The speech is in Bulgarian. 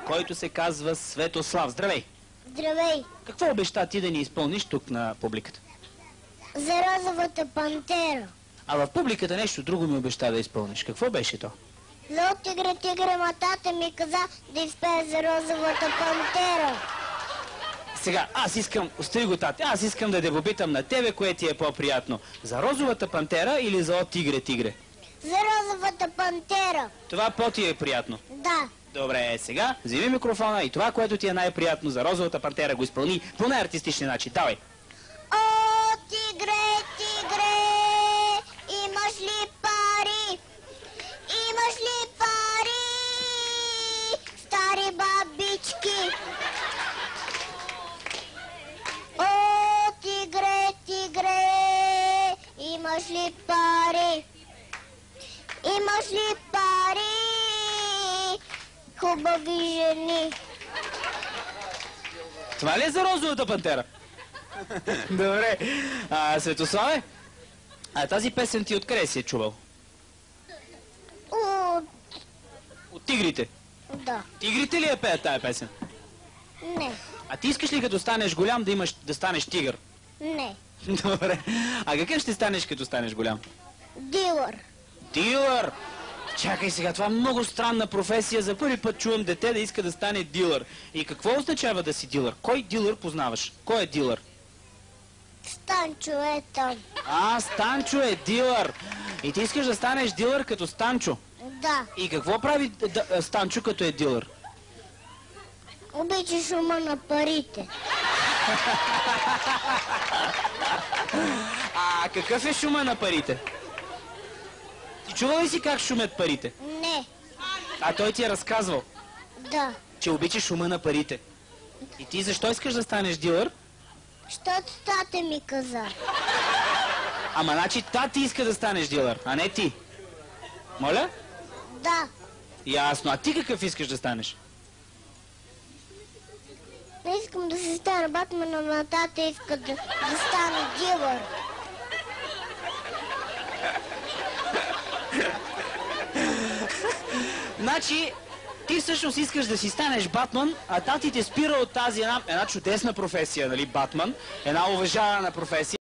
който се казва Светослав. Здравей! Здравей! Какво обеща ти да ни изпълниш тук на публиката? За розовата пантера. А в публиката нещо друго ми обеща да изпълниш. Какво беше то? За тигре, тигре, матата ми каза да изпее за розовата пантера. Сега, остави го, тате, аз искам да те попитам на тебе, кое ти е по-приятно. За розовата пантера или за тигре, тигре? За розовата пантера. Това по-ти е приятно. Да. Добре, сега вземи микрофона и това, което ти е най-приятно за розовата пантера, го изпълни по най-артистичния начин. Давай! О, тигре, тигре, имаш ли пари? Имаш ли пари? Стари бабички. О, тигре, тигре, имаш ли пари? Имаш ли пари? Хубави жени. Това ли е за розовата пантера? Добре. Светославе, тази песен ти откъде си е чувал? От тигрите? Да. Тигрите ли я пеят тая песен? Не. А ти искаш ли като станеш голям да станеш тигър? Не. Добре. А какъв ще станеш като станеш голям? Дилър. Дилър! Чакай сега, това е много странна професия. За първи път чувам дете да иска да стане дилър. И какво означава да си дилър? Кой дилър познаваш? Кой е дилър? Станчо е там. Станчо е дилър. И ти искаш да станеш дилър като Станчо? Да. И какво прави Станчо като е дилър? Обича шума на парите. Какъв е шума на парите? Ти чува ли си как шумят парите? Не. Той ти е разказвал, Да. че обича шума на парите. И ти защо искаш да станеш дилър? Щото тата ми каза. Значи тати иска да станеш дилър, а не ти. Моля? Да. Ясно. А ти какъв искаш да станеш? Не искам да се стана Батман, но тата иска да стане дилър. Значи, ти всъщност искаш да си станеш Батман, а тати те спира от тази една чудесна професия, нали, Батман, една уважавана професия.